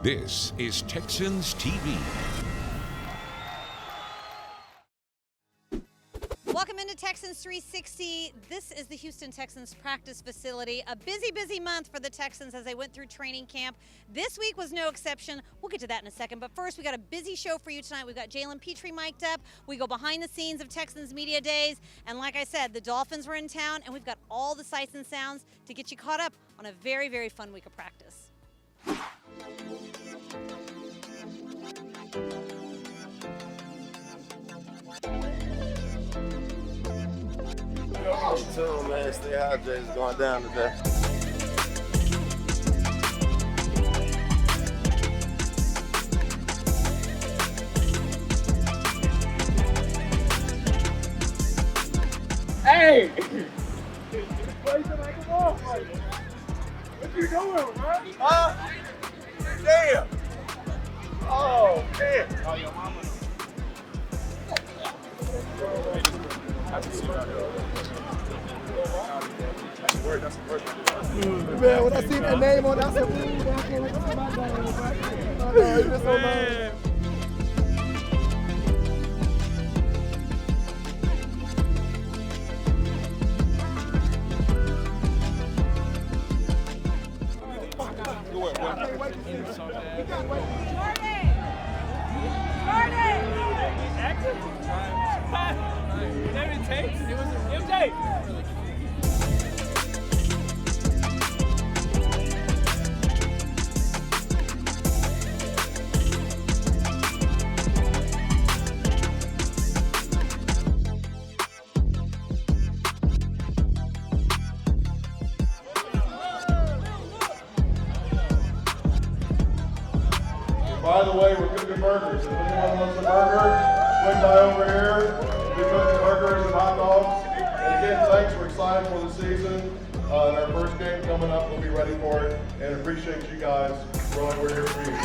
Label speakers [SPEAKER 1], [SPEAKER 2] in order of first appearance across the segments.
[SPEAKER 1] This is Texans TV.
[SPEAKER 2] Welcome into Texans 360. This is the Houston Texans practice facility. A busy month for the Texans as they went through training camp. This week was no exception. We'll get to that in a second. But first, we got a busy show for you tonight. We've got Jalen Pitre mic'd up. We go behind the scenes of Texans Media Days. And like I said, the Dolphins were in town, and we've got all the sights and sounds to get you caught up on a very fun week of practice.
[SPEAKER 3] Me too, man. Stay hydrated. It's going down today.
[SPEAKER 4] Hey! Play some like a ball fight. What you doing, man?
[SPEAKER 3] Huh? Damn! Oh, man.
[SPEAKER 4] Oh, your mama. Man, when I see that name on it, I said, ooh, I can't wait to see my name. Oh, no, it's just so long.
[SPEAKER 5] By the way, we're cooking burgers. If anyone wants a burger, swing by over here. We're cooking burgers and hot dogs. And again, thanks. We're excited for the season. And our first game coming up, we'll be ready for it. And appreciate you guys. We're here for you.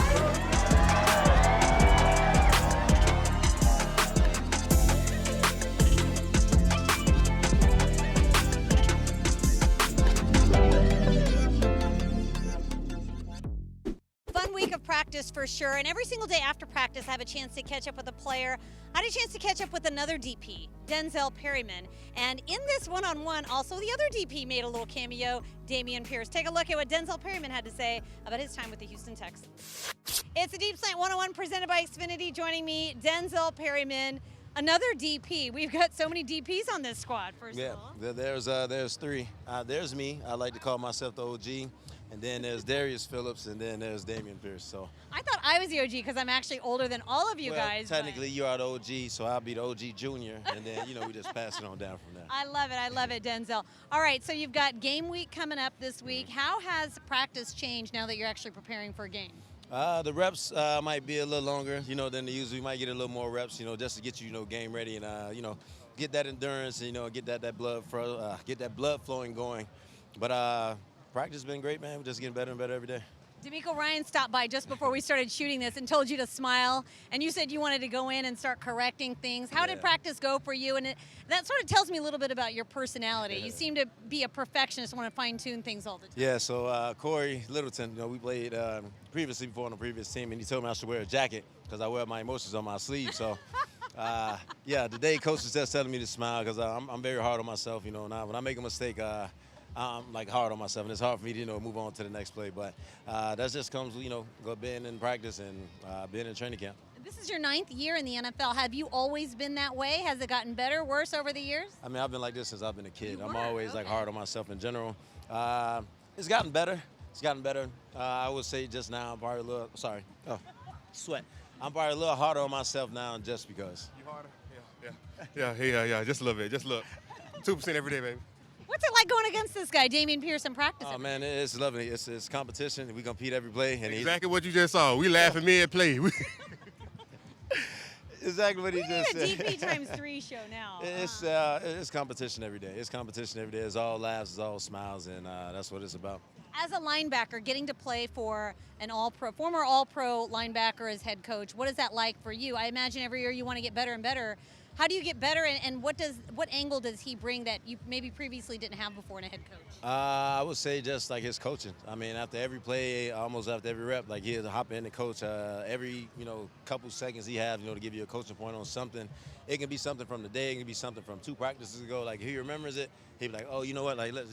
[SPEAKER 2] Week of practice for sure, and every single day after practice I have a chance to catch up with a player. I had a chance to catch up with another DP, Denzel Perryman, and in this one-on-one also the other DP made a little cameo, Dameon Pierce. Take a look at what Denzel Perryman had to say about his time with the Houston Texans. It's a Deep Slant 101 presented by Xfinity. Joining me, Denzel Perryman, another DP. We've got so many DPs on this squad, first of all.
[SPEAKER 3] There's three. There's me. I like to call myself the OG. And then there's Darius Phillips, and then there's Dameon Pierce. So
[SPEAKER 2] I thought I was the OG because I'm actually older than all of you guys.
[SPEAKER 3] Technically, you are the OG, so I'll be the OG junior, and then we just pass it on down from there.
[SPEAKER 2] I love it, Denzel. All right, so you've got game week coming up this week. How has practice changed now that you're actually preparing for a game?
[SPEAKER 3] The reps might be a little longer, than the usual. We might get a little more reps, just to get you, game ready and get that endurance, and get that blood flowing going. But practice has been great, man. We're just getting better and better every day.
[SPEAKER 2] D'Amico Ryan stopped by just before we started shooting this and told you to smile, and you said you wanted to go in and start correcting things. How did practice go for you? And that sort of tells me a little bit about your personality. You seem to be a perfectionist, want to fine-tune things all the time.
[SPEAKER 3] Yeah, so Corey Littleton, we played previously before on the previous team, and he told me I should wear a jacket because I wear my emotions on my sleeve. So, today coach is just telling me to smile because I'm very hard on myself, Now when I make a mistake, I'm hard on myself, and it's hard for me to move on to the next play. But that just comes, being in practice and being in training camp.
[SPEAKER 2] This is your 9th year in the NFL. Have you always been that way? Has it gotten better, worse over the years?
[SPEAKER 3] I mean, I've been like this since I've been a kid. I'm always hard on myself in general. It's gotten better. I would say just now I'm probably a little. Sorry. Oh, sweat. I'm probably a little harder on myself now just because.
[SPEAKER 6] You harder? Yeah. Just a little bit. Just look. 2% every day, baby.
[SPEAKER 2] What's it like going against this guy, Dameon Pierce, in practice?
[SPEAKER 3] Oh, man, it's lovely. It's competition. We compete every play. And
[SPEAKER 6] exactly what you just saw. We laughing mid-play.
[SPEAKER 3] Exactly what he just said.
[SPEAKER 2] It's a DP times 3 show now.
[SPEAKER 3] It's competition every day. It's all laughs, it's all smiles, and that's what it's about.
[SPEAKER 2] As a linebacker, getting to play for an former All-Pro linebacker as head coach, what is that like for you? I imagine every year you want to get better and better. How do you get better, and what angle does he bring that you maybe previously didn't have before in a head coach?
[SPEAKER 3] I would say just like his coaching. I mean, after every play, almost after every rep, like he'll hop in and coach. Every couple seconds he has, to give you a coaching point on something. It can be something from the day. It can be something from 2 practices ago. Like he remembers it. He'll be like, oh, you know what? Like let's,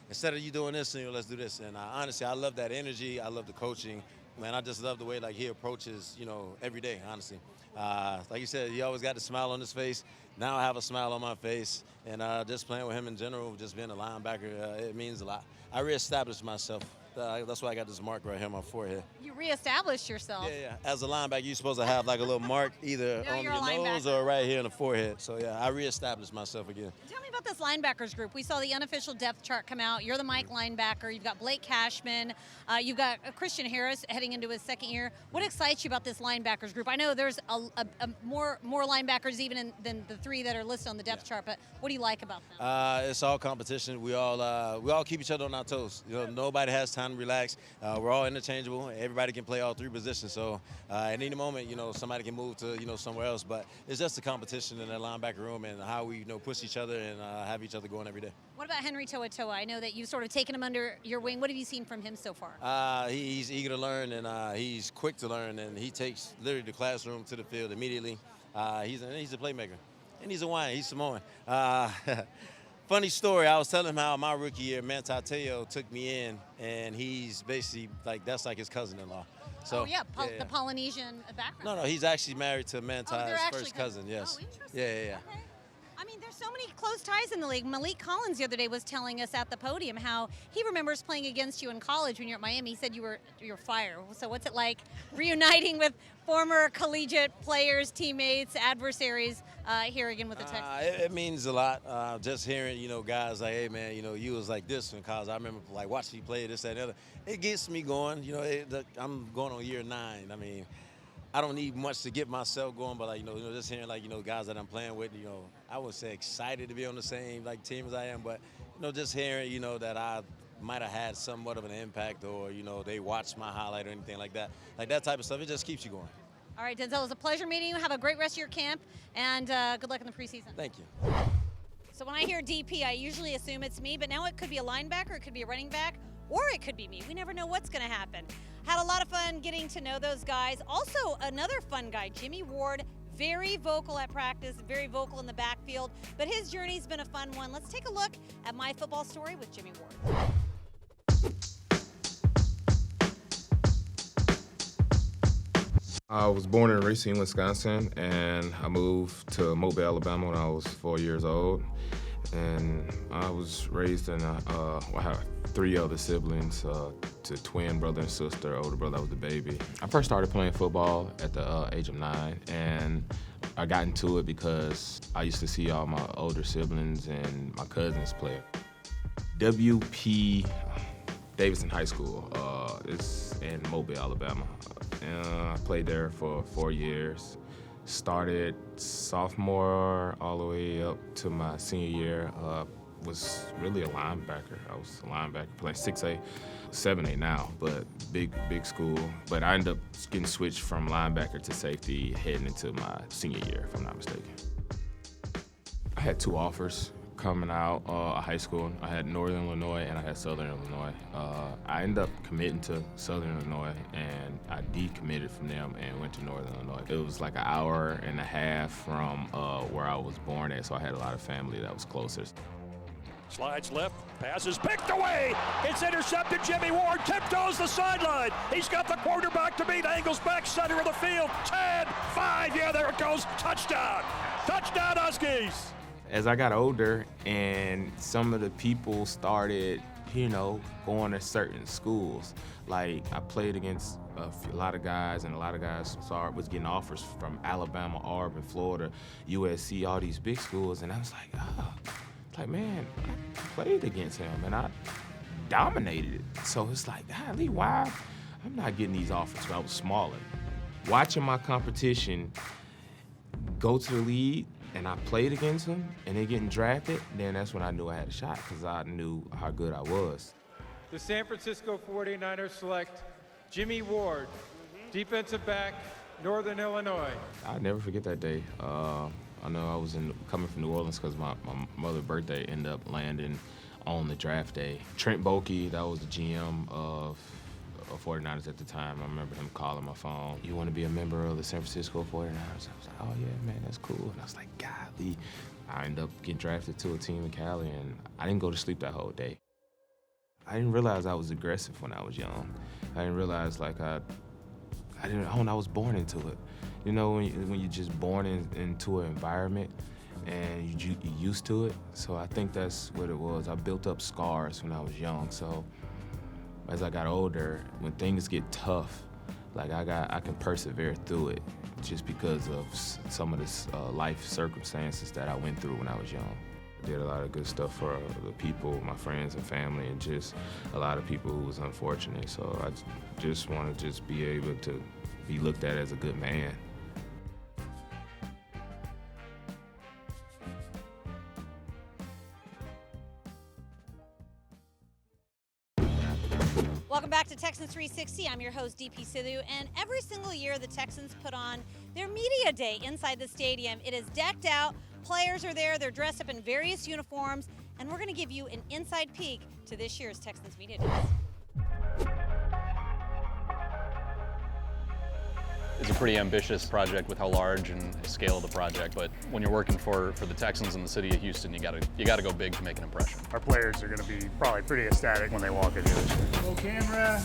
[SPEAKER 3] instead of you doing this, let's do this. And honestly, I love that energy. I love the coaching. Man, I just love the way like he approaches, every day. Honestly. Like you said, he always got the smile on his face. Now I have a smile on my face, and just playing with him in general, just being a linebacker, it means a lot. I reestablished myself. That's why I got this mark right here on my forehead.
[SPEAKER 2] You reestablished yourself.
[SPEAKER 3] Yeah. As a linebacker, you're supposed to have like a little mark either on your nose or right here in the forehead. So yeah, I reestablished myself again.
[SPEAKER 2] Tell me about this linebackers group. We saw the unofficial depth chart come out. You're the Mike linebacker. You've got Blake Cashman. You've got Christian Harris heading into his 2nd year. What excites you about this linebackers group? I know there's more linebackers even than the 3 that are listed on the depth chart, but what do you like about them?
[SPEAKER 3] It's all competition. We all keep each other on our toes. Nobody has time to relax. We're all interchangeable. Everybody can play all 3 positions. So at any moment, somebody can move to somewhere else. But it's just a competition in that linebacker room and how we push each other and have each other going every day.
[SPEAKER 2] What about Henry To'oTo'o? I know that you've sort of taken him under your wing. What have you seen from him so far?
[SPEAKER 3] He's eager to learn and he's quick to learn, and he takes literally the classroom to the field immediately. He's a playmaker, and he's Hawaiian. He's Samoan. Funny story, I was telling him how my rookie year, Manti Te'o took me in, and he's basically that's like his cousin-in-law. So,
[SPEAKER 2] the Polynesian background.
[SPEAKER 3] No, he's actually married to Manti's first cousin, yes.
[SPEAKER 2] Oh, interesting.
[SPEAKER 3] Yeah.
[SPEAKER 2] Okay. I mean, there's so many close ties in the league. Malik Collins the other day was telling us at the podium how he remembers playing against you in college when you were at Miami. He said you were fire. So what's it like reuniting with former collegiate players, teammates, adversaries here again with the Texans?
[SPEAKER 3] It means a lot. Just hearing, guys like, hey, man, you was like this in college. I remember like watching you play this, that, and the other. It gets me going. I'm going on year 9. I mean, I don't need much to get myself going, but just hearing guys that I'm playing with, I would say excited to be on the same team as I am, but just hearing that I might have had somewhat of an impact, or they watched my highlight or anything like that type of stuff. It just keeps you going.
[SPEAKER 2] All right, Denzel, it was a pleasure meeting you. Have a great rest of your camp, and good luck in the preseason.
[SPEAKER 3] Thank you.
[SPEAKER 2] So when I hear DP, I usually assume it's me, but now it could be a linebacker, it could be a running back, or it could be me. We never know what's going to happen. Had a lot of fun getting to know those guys. Also, another fun guy, Jimmie Ward, very vocal at practice, very vocal in the backfield, but his journey's been a fun one. Let's take a look at my football story with Jimmie Ward.
[SPEAKER 7] I was born in Racine, Wisconsin, and I moved to Mobile, Alabama when I was 4 years old. And I was raised in I have 3 other siblings, to twin brother and sister, older brother, I was the baby. I first started playing football at the age of 9, and I got into it because I used to see all my older siblings and my cousins play. WP Davidson High School, it's in Mobile, Alabama. And I played there for 4 years. Started sophomore all the way up to my senior year. Was really a linebacker. I was a linebacker playing 6A, 7A now, but big school. But I ended up getting switched from linebacker to safety heading into my senior year, if I'm not mistaken. I had 2 offers coming out of high school. I had Northern Illinois and I had Southern Illinois. I ended up committing to Southern Illinois, and I decommitted from them and went to Northern Illinois. It was like an hour and a half from where I was born at, so I had a lot of family that was closer.
[SPEAKER 8] Slides left, passes picked away. It's intercepted. Jimmie Ward tiptoes the sideline. He's got the quarterback to beat. Angles back center of the field. 10, 5, yeah, there it goes. Touchdown. Touchdown, Huskies.
[SPEAKER 7] As I got older and some of the people started, going to certain schools, like I played against a lot of guys, and a lot of guys was getting offers from Alabama, Auburn, Florida, USC, all these big schools, and I was like, man, I played against him and I dominated it. So it's like, golly, why I'm not getting these offers? I was smaller. Watching my competition go to the league, and I played against them, and they getting drafted, then that's when I knew I had a shot, because I knew how good I was.
[SPEAKER 9] The San Francisco 49ers select Jimmie Ward, defensive back, Northern Illinois.
[SPEAKER 7] I'll never forget that day. I know I was coming from New Orleans because my mother's birthday ended up landing on the draft day. Trent Baalke, that was the GM of 49ers at the time. I remember him calling my phone. "You want to be a member of the San Francisco 49ers?" I was like, "Oh yeah, man, that's cool." And I was like, golly. I ended up getting drafted to a team in Cali, and I didn't go to sleep that whole day. I didn't realize I was aggressive when I was young. I didn't realize I was born into it. You know, when you're just born into an environment and you're used to it. So I think that's what it was. I built up scars when I was young. So as I got older, when things get tough, like I can persevere through it just because of some of the life circumstances that I went through when I was young. I did a lot of good stuff for the people, my friends and family, and just a lot of people who was unfortunate. So I just want to just be able to be looked at as a good man.
[SPEAKER 2] Welcome back to Texans 360. I'm your host, DP Sidhu, and every single year the Texans put on their media day inside the stadium. It is decked out, players are there, they're dressed up in various uniforms, and we're going to give you an inside peek to this year's Texans media day.
[SPEAKER 10] It's a pretty ambitious project with how large and scale of the project, but when you're working for the Texans in the city of Houston, you gotta go big to make an impression.
[SPEAKER 11] Our players are gonna be probably pretty ecstatic when they walk into this. Roll camera.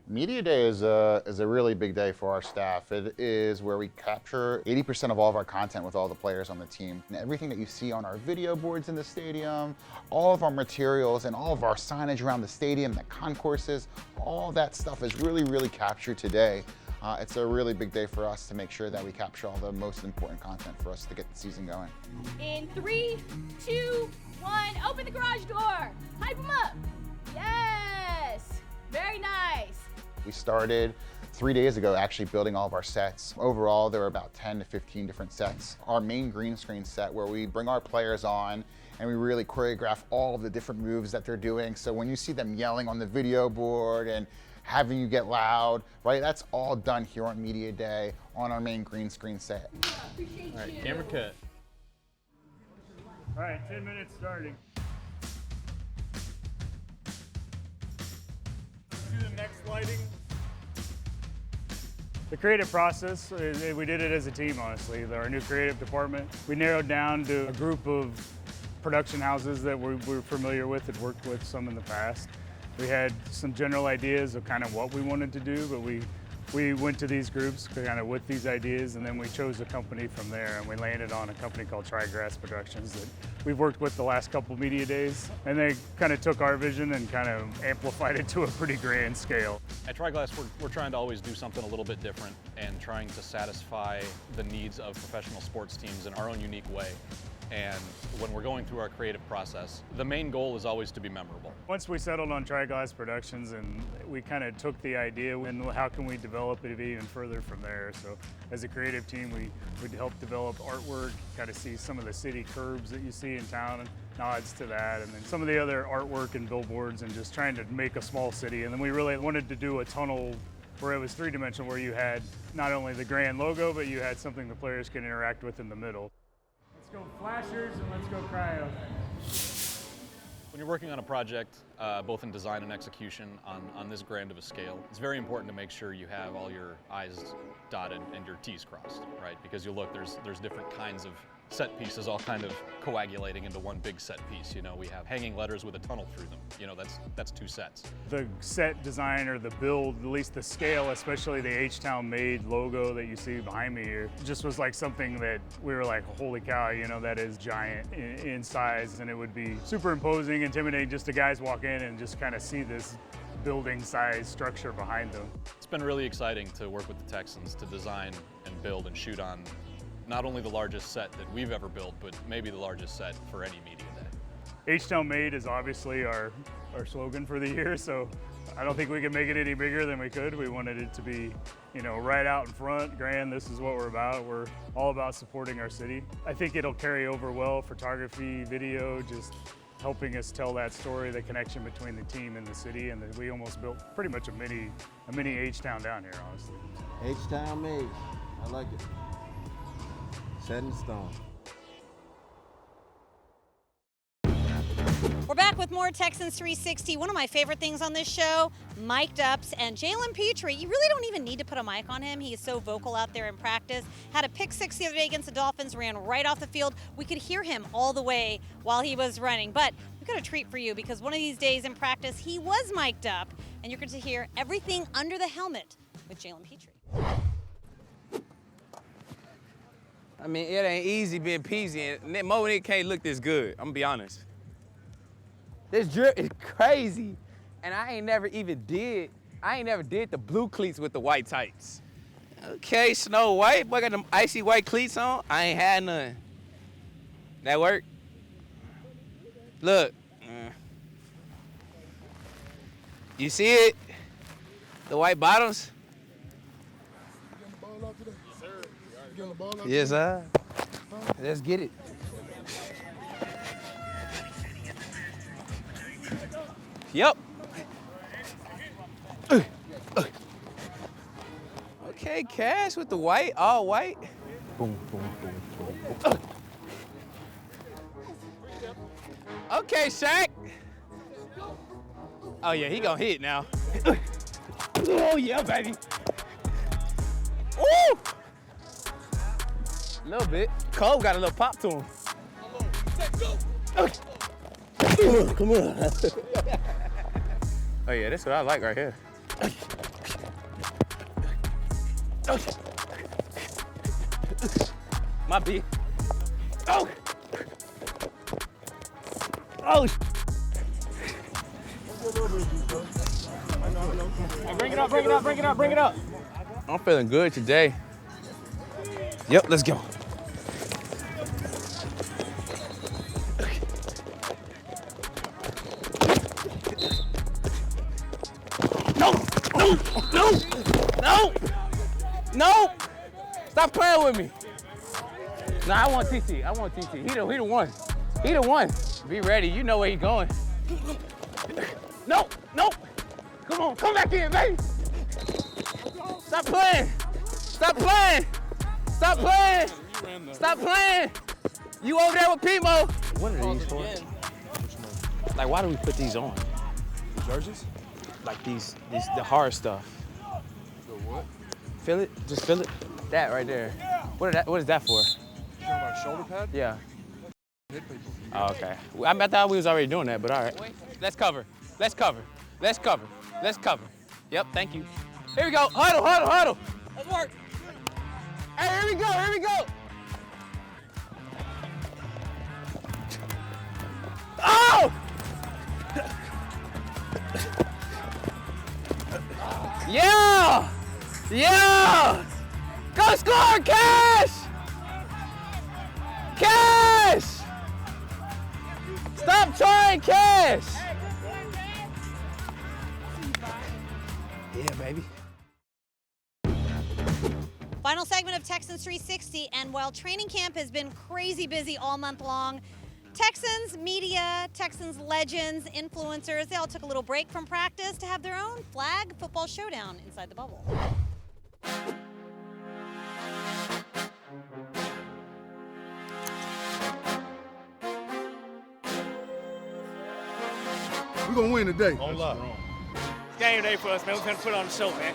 [SPEAKER 12] Media Day is a really big day for our staff. It is where we capture 80% of all of our content with all the players on the team. And everything that you see on our video boards in the stadium, all of our materials and all of our signage around the stadium, the concourses, all that stuff is really, really captured today. It's a really big day for us to make sure that we capture all the most important content for us to get the season going.
[SPEAKER 13] In 3, 2, 1, open the garage door. Hype them up. Yes, very nice.
[SPEAKER 12] We started 3 days ago actually building all of our sets. Overall, there are about 10 to 15 different sets. Our main green screen set where we bring our players on and we really choreograph all of the different moves that they're doing. So when you see them yelling on the video board and having you get loud, right? That's all done here on Media Day on our main green screen set.
[SPEAKER 13] Appreciate
[SPEAKER 10] All right,
[SPEAKER 13] you.
[SPEAKER 10] camera cut.
[SPEAKER 11] All right, 10 minutes starting. Do the next lighting. The creative process, we did it as a team, honestly. Our new creative department, we narrowed down to a group of production houses that we're familiar with, had worked with some in the past. We had some general ideas of kind of what we wanted to do, but we went to these groups kind of with these ideas, and then we chose a company from there, and we landed on a company called Trigrass Productions that we've worked with the last couple media days, and they kind of took our vision and kind of amplified it to a pretty grand scale.
[SPEAKER 10] At Trigrass, we're trying to always do something a little bit different and trying to satisfy the needs of professional sports teams in our own unique way. And when we're going through our creative process, the main goal is always to be memorable.
[SPEAKER 11] Once we settled on Trigrass Productions and we kind of took the idea and how can we develop it even further from there. So as a creative team, we'd help develop artwork, kind of see some of the city curbs that you see in town and nods to that. And then some of the other artwork and billboards and just trying to make a small city. And then we really wanted to do a tunnel where it was three-dimensional, where you had not only the grand logo, but you had something the players can interact with in the middle. Let's go flashers and let's go cryo.
[SPEAKER 10] When you're working on a project, both in design and execution on this grand of a scale, it's very important to make sure you have all your I's dotted and your T's crossed, right? Because you look, there's different kinds of set pieces all kind of coagulating into one big set piece. You know, we have hanging letters with a tunnel through them. You know, that's two sets.
[SPEAKER 11] The set design or the build, at least the scale, especially the H-Town made logo that you see behind me here, just was like something that we were like, holy cow, you know, that is giant in size, and it would be super imposing, intimidating just to guys walk in and just kind of see this building size structure behind them.
[SPEAKER 10] It's been really exciting to work with the Texans to design and build and shoot on not only the largest set that we've ever built, but maybe the largest set for any media day.
[SPEAKER 11] H-Town Made is obviously our slogan for the year, so I don't think we can make it any bigger than we could. We wanted it to be, you know, right out in front, grand, this is what we're about. We're all about supporting our city. I think it'll carry over well, photography, video, just helping us tell that story, the connection between the team and the city, and we almost built pretty much a mini H-Town down here, honestly.
[SPEAKER 14] H-Town Made, I like it. Set in stone.
[SPEAKER 2] We're back with more Texans 360. One of my favorite things on this show, mic'd ups, and Jalen Pitre. You really don't even need to put a mic on him. He is so vocal out there in practice. Had a pick six the other day against the Dolphins, ran right off the field. We could hear him all the way while he was running. But we've got a treat for you because one of these days in practice, he was mic'd up, and you're going to hear everything under the helmet with Jalen Pitre.
[SPEAKER 15] I mean, it ain't easy being peasy, and Mo it can't look this good. I'm gonna be honest. This drip is crazy, and I ain't never did the blue cleats with the white tights. Okay, Snow White, boy got them icy white cleats on. I ain't had none. That work? Look, you see it? The white bottoms? Yes, sir. Let's get it. Yep. Okay, Cash with the white, all white. Boom, boom, boom, boom, boom. Okay, Shaq. Oh yeah, he gonna hit now. Oh yeah, baby. Woo! A little bit. Cole got a little pop to him. Come on. Oh yeah, that's what I like right here. My B. Oh. Oh. Bring it up, bring it up, bring it up, bring it up. I'm feeling good today. Yep, let's go. No! Stop playing with me. Nah, I want TT. I want TT. He the one. He the one. Be ready. You know where he going. No! Come on, come back in, baby. Stop playing. Stop playing. Stop playing. Stop playing. You over there with Pimo. What are these for? Like, why do we put these on?
[SPEAKER 6] Jerseys?
[SPEAKER 15] Like the hard stuff.
[SPEAKER 6] The what?
[SPEAKER 15] Feel it? Just feel it? That right there. What is that for?
[SPEAKER 6] You talking about a shoulder pad?
[SPEAKER 15] Yeah.
[SPEAKER 6] Hit people.
[SPEAKER 15] Oh, okay. I thought we was already doing that, but all right. Let's cover. Let's cover. Let's cover. Let's cover. Yep, thank you. Here we go. Huddle. Let's work. Hey, here we go. Oh! Yeah! Go score, Cash! Cash! Stop trying, Cash! Yeah, baby.
[SPEAKER 2] Final segment of Texans 360, and while training camp has been crazy busy all month long, Texans media, Texans legends, influencers, they all took a little break from practice to have their own flag football showdown inside the bubble.
[SPEAKER 4] We're going to win today.
[SPEAKER 16] Hold up. It's game day for us, man. We're going to put on the show, man.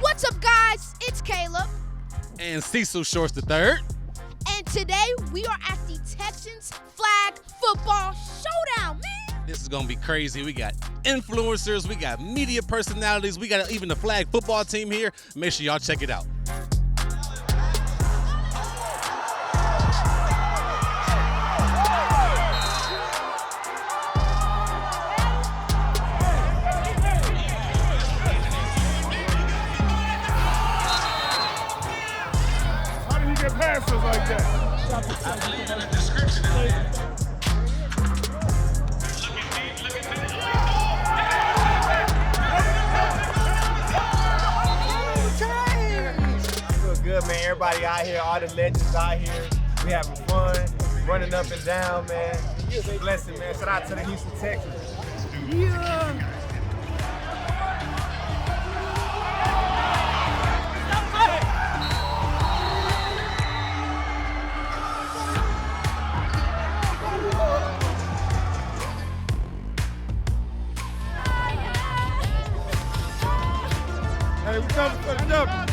[SPEAKER 13] What's up, guys? It's Caleb.
[SPEAKER 17] And Cecil Shorts III.
[SPEAKER 13] And today we are at the Texans Flag Football Showdown, man.
[SPEAKER 17] This is going to be crazy. We got influencers, we got media personalities, we got even the flag football team here. Make sure y'all check it out.
[SPEAKER 4] How did he get past us like that?
[SPEAKER 18] everybody out here, all the legends out here. We having fun, running up and down, man. It's a blessing, man. Shout out to the Houston Texans. Yeah. Hey, we coming for the W.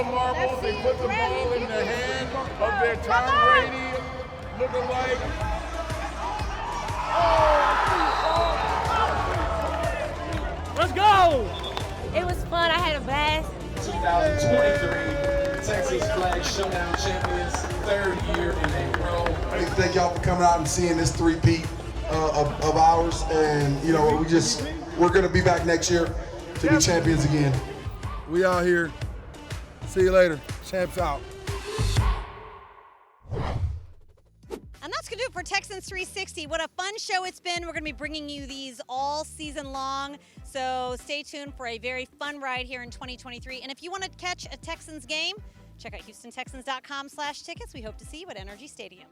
[SPEAKER 18] Marbles, they put the ball in the hand of their Tom Brady look-alike.
[SPEAKER 13] Let's go! It was fun. I had a blast.
[SPEAKER 19] 2023 Texas Flag Showdown champions, third year in a row.
[SPEAKER 20] Thank y'all for coming out and seeing this three-peat of ours, and you know we're gonna be back next year to be champions again.
[SPEAKER 4] We out here. See you later. Champs out.
[SPEAKER 2] And that's going to do it for Texans 360. What a fun show it's been. We're going to be bringing you these all season long. So stay tuned for a very fun ride here in 2023. And if you want to catch a Texans game, check out HoustonTexans.com/tickets. We hope to see you at NRG Stadium.